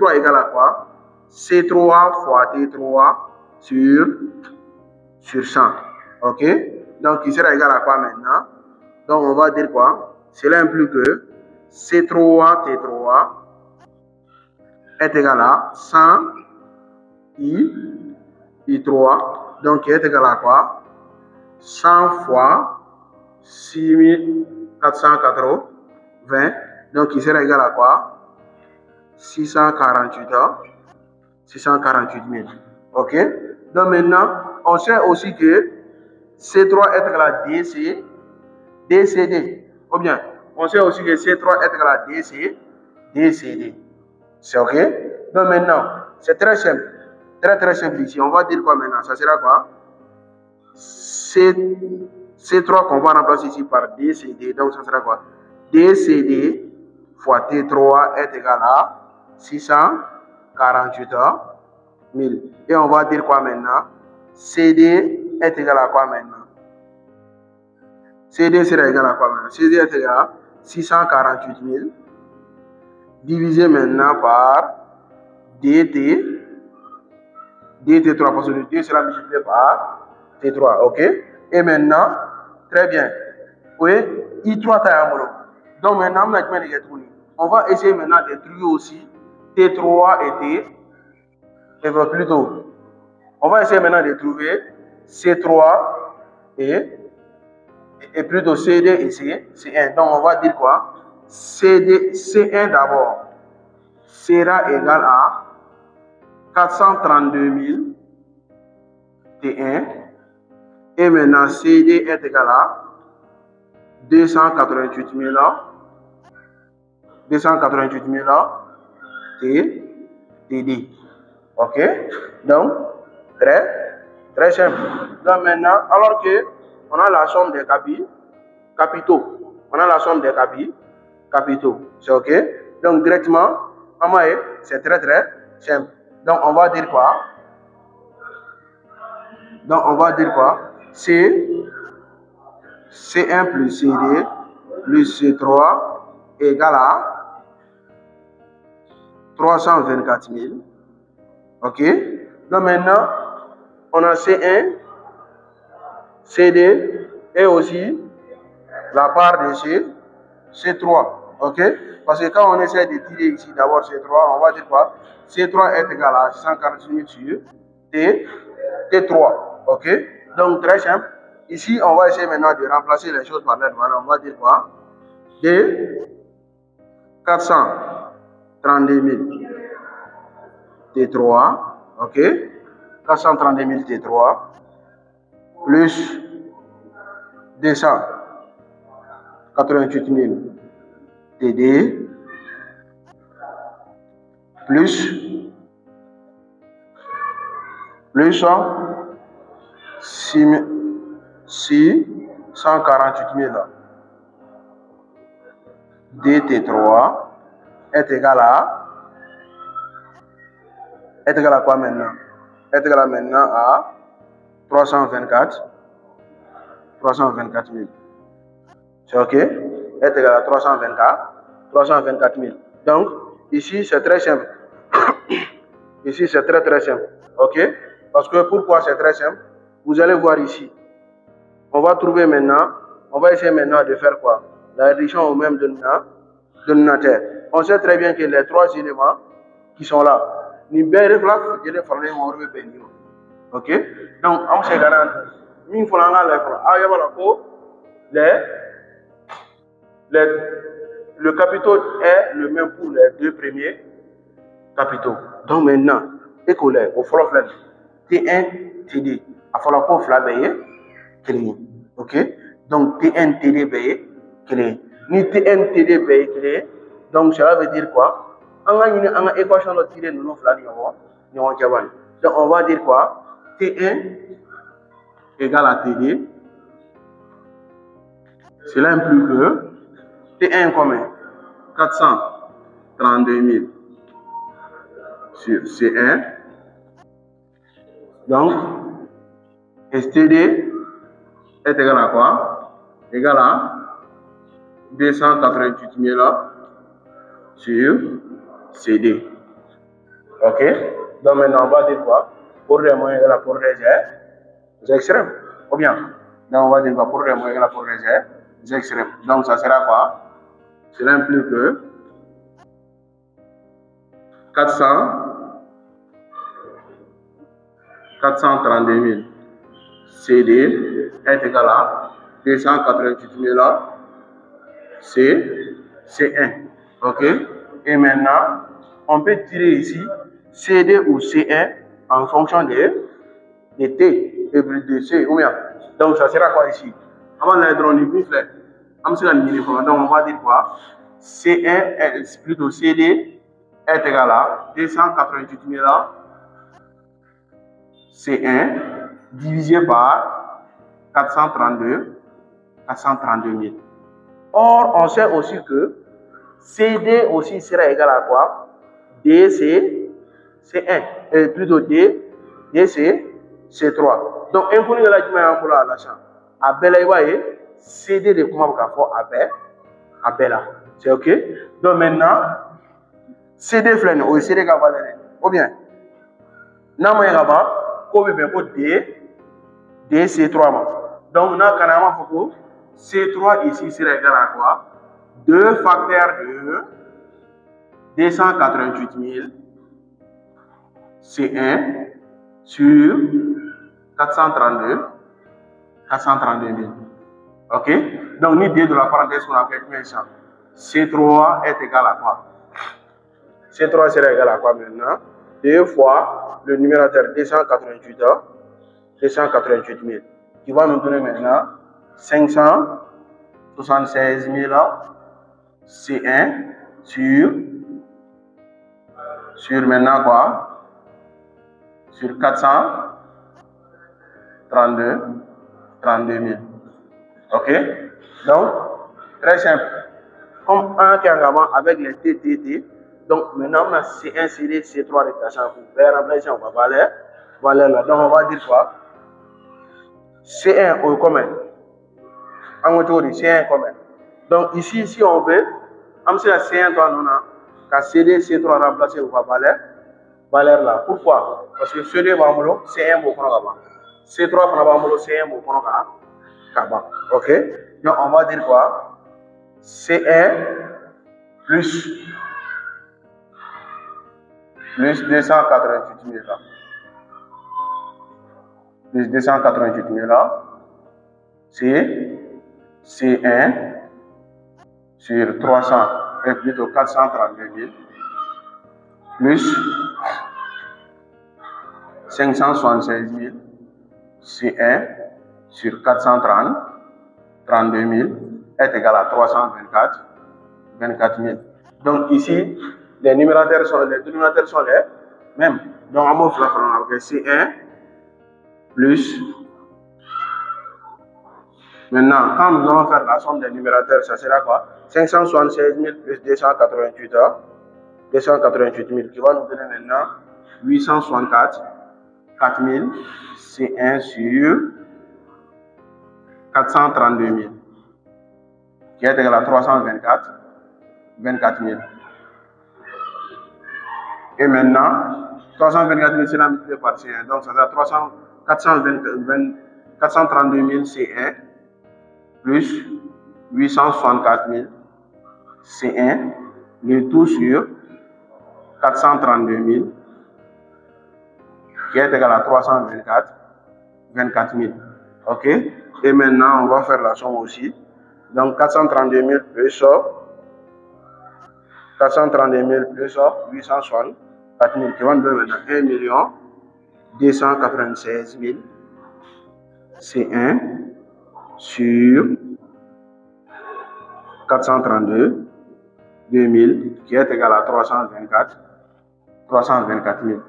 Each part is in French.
I3 égale à quoi? C3 fois T3 sur 100. Ok? Donc, il sera égal à quoi maintenant? Donc, on va dire quoi? Cela implique que C3 T3 est égal à 100 I3. Donc, qui est égal à quoi? 100 fois 6480. Donc, il sera égal à quoi? 648 000. Ok? Donc, maintenant, on sait aussi que C3 est égal à DCD. Ou bien, on sait aussi que C3 est égal à DCD. C'est ok? Donc, maintenant, c'est très simple. Très simple ici. On va dire quoi maintenant? Ça sera quoi? C3 qu'on va remplacer ici par DCD. Donc, ça sera quoi? DCD fois T3 est égal à 648 000. Et on va dire quoi maintenant? CD est égal à quoi maintenant? CD sera égal à quoi maintenant? CD est égal à 648 000 divisé maintenant par DT3 parce que le 2 sera multiplié par T3. Ok? Et maintenant, très bien. Oui, I3 taille. Donc maintenant, on va essayer maintenant de trouver aussi T3 et T. Et plutôt, on va essayer maintenant de trouver C3 et plutôt CD et C1. Donc on va dire quoi? C1 d'abord sera égal à 432 000 T1. Et maintenant, CD est égal à 288 000 TD. Ok? Donc, très simple. Donc maintenant, alors que on a la somme des capitaux. On a la somme des capitaux. C'est ok? Donc directement, c'est très simple. Donc on va dire quoi? C1 plus CD plus C3 égale à 324 000. Ok? Donc maintenant, on a C1, CD et aussi la part de C3. Ok? Parce que quand on essaie de tirer ici d'abord C3, on va dire quoi? C3 est égal à 148 000 sur T3. Ok? Donc très simple. Ici, on va essayer maintenant de remplacer les choses par lettres. Voilà, on va dire quoi? De 432 000 T3. Ok? 432 000 T3 plus 288 000 TD plus 648 000 DT3 est égal à quoi maintenant? Est égal à maintenant à 324 000. C'est ok? Est égal à 324 000. Donc, ici, c'est très simple. Ici, c'est très simple. Ok? Parce que pourquoi c'est très simple? Vous allez voir ici. On va trouver maintenant, on va essayer maintenant de faire quoi? La réduction au même dénominateur. On sait très bien que les trois éléments qui sont là, ok? Donc, on s'est garanti. Le capitaux est le même pour les deux premiers capitaux. Donc maintenant, école, au fond, T1, TD, il faut qu'on fasse clé. Ok? Donc T1, TD, clé. Ni T1, TD, clé. Donc cela veut dire quoi? On a une équation de tirer nous donc on va dire quoi? T1 égale à TD. Cela implique que T1 combien? 432 000 sur C1. Donc, STD est égal à quoi? Égal à 288 000 sur CD. Ok? Donc maintenant, on va dire quoi? Pour des moyens égale à pour des extrêmes. Ou bien, donc on va dire quoi? Pour des moyens égale à pour des extrêmes. Donc ça sera quoi? Cela implique que 432 000 CD est égal à 288 000 C1. Ok? Et maintenant, on peut tirer ici CD ou C1 en fonction de T et de C ou bien. Donc ça sera quoi ici? Avant l'hydronyme, donc on va dire quoi? C1 est plutôt CD est égal à 288 000 C1 divisé par 432 000. Or, on sait aussi que CD aussi sera égal à quoi? DC, C1, plutôt DC, C3. Donc, inconnu de la jumɛn pour la chambre. A bɛɛ la, i b'a ye CD de kuma bɛ k'a fɔ a bɛɛ la. C'est OK? Donc, maintenant, CD filɛ nin o ye CD ka valeur ye. Ou bien, n'a ma ye ka ban, ko bɛ bɛn ko DC3 ma. Donc, n'a kana an b'a fɔ ko C3 ici sera égal à quoi? 2 facteurs de 288 000 C1 sur 432 000. Ok? Donc, ni 2 de la parenthèse qu'on a fait combien ça? C3 est égal à quoi? C3 sera égal à quoi maintenant? 2 fois le numérateur 288 000 qui va nous donner maintenant 576 000 C1 sur maintenant quoi? Sur 432 000. Ok? Donc, très simple. Comme un qui est en avant avec les TTT, donc maintenant on a C1, CD, C3 de tâches pour faire remplacer, on va valeur là. Donc on va dire quoi? C1 au commun. En autour de C1 commun. Donc ici, si on veut, on sait la C1 doit nous qu'à CD, C3 remplacer, on va valeur là. Pourquoi? Parce que CD va me C1 au commun. C3 va me C1 au commun. Ok? Donc on va dire quoi? C1 plus 288 000 là. Plus 288 000 là. C'est C1 sur 300 et plutôt 432 000 plus 576 000 C1 sur 432 000 est égal à 324 000. Donc ici, les dénominateurs sont les mêmes. Donc on va faire avec C1 plus. Maintenant, quand nous allons faire la somme des numérateurs, ça sera quoi? 576 000 plus 288 000 qui va nous donner maintenant 864 000 C1 sur 432 000 qui est égal à 324 000. Et maintenant, 324 000 c'est multiplié par C1. Donc ça sera 432 000 C1 plus 864 000 C1, le tout sur 432 000 qui est égal à 324 000. Ok? Et maintenant, on va faire la somme aussi. Donc 432 000 plus 864 000 qui va nous donner maintenant 1 296 000 C1 sur 432 000 qui est égal à 324 000.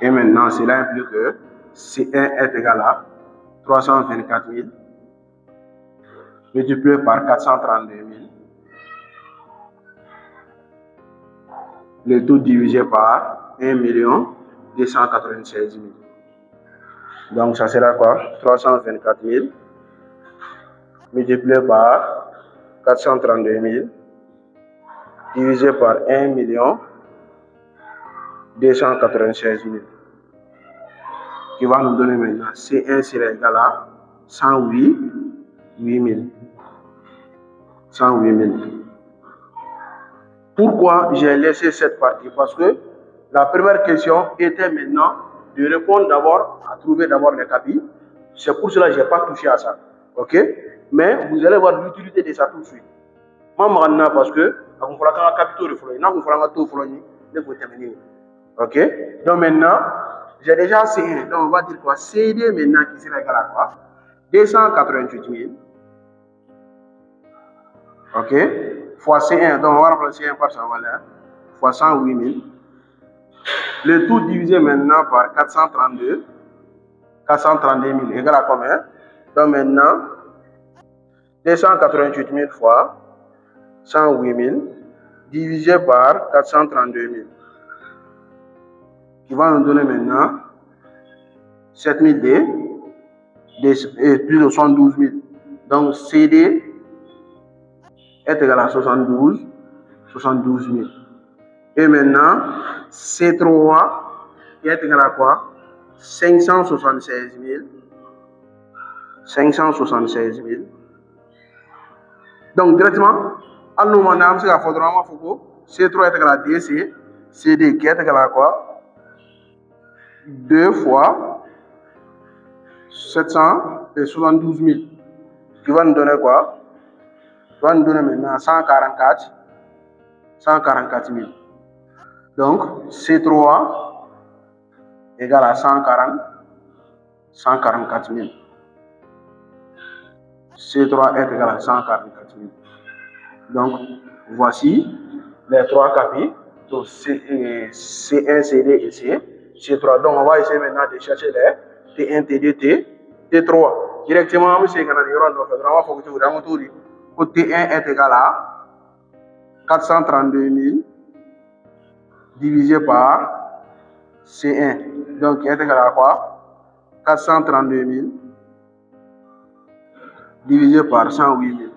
Et maintenant, cela implique que C1 est égal à 324 000 multiplié par 432 000. Le tout divisé par 1 296 000. Donc ça sera quoi? 324 000 multiplié par 432 000 divisé par 1 296 000, qui va nous donner maintenant C1 sera égal à 108 000. 108 000. Pourquoi j'ai laissé cette partie? Parce que la première question était maintenant de répondre d'abord, à trouver d'abord les capis. C'est pour cela que je n'ai pas touché à ça. Ok? Mais vous allez voir l'utilité de ça tout de suite. Moi, maintenant, parce que, on fera un capitaux de flot, on fera un taux de flot, il faut terminer. Ok? Donc maintenant, j'ai déjà C1. Donc on va dire quoi? CD maintenant qui sera égal à quoi? 288 000. Ok? Fois C1. Donc on va remplacer C1 par sa valeur. Fois 108 000. Le tout divisé maintenant par 432. 432 000 égal à combien? Donc maintenant, 288 000 fois 108 000 divisé par 432 000. Qui va nous donner maintenant 7000 D et plus de 72 000. Donc CD est égal à 72 000. Et maintenant, C3 est égal à quoi? 576 000. 576 000. Donc directement, à nous maintenant, c'est la C3 est égal à DC. CD qui est égal à quoi? 2 fois 772 000. Qui va nous donner quoi? Qui va nous donner maintenant 144 000. Donc, C3 égale à 144 000. C3 est égal à 144 000. Donc, voici les trois capis. Donc, C1, CD et C3. Donc, on va essayer maintenant de chercher les T1, T2, T3. Directement, on va faire T1 est égal à 432 000 divisé par C1. Donc, est égal à quoi? 432 000 divisé par 108 000.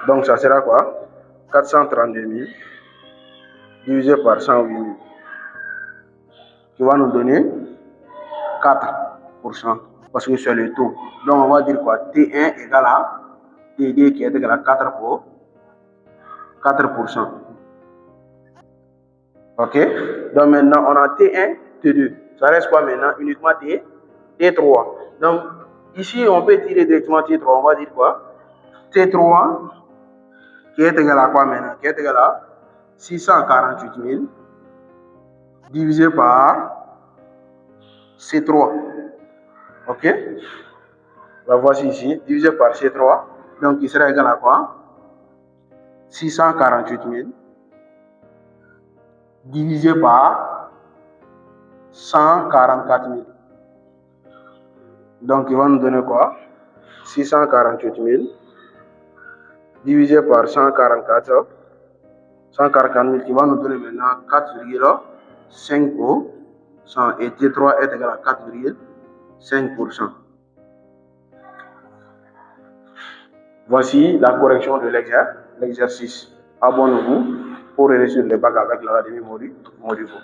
Donc, ça sera quoi? 432 000 divisé par 108 000. Qui va nous donner 4%. Parce que c'est le taux. Donc, on va dire quoi? T1 égale à T2 qui est égal à 4%. Ok? Donc, maintenant, on a T1, T2. Ça reste quoi maintenant? Uniquement T3. Donc, ici, on peut tirer directement T3. On va dire quoi? T3 qui est égal à quoi maintenant? Qui est égal à 648 000 divisé par C3. Ok? La voici ici, divisé par C3. Donc, il sera égal à quoi? 648 000 divisé par 144 000. Donc, il va nous donner quoi? 648 000 divisé par 144 000 qui va nous donner maintenant 4,5%. Et T3 est égal à 4,5%. Voici la correction de l'exercice. Abonnez-vous pour réussir le bac avec l'Académie Modivo.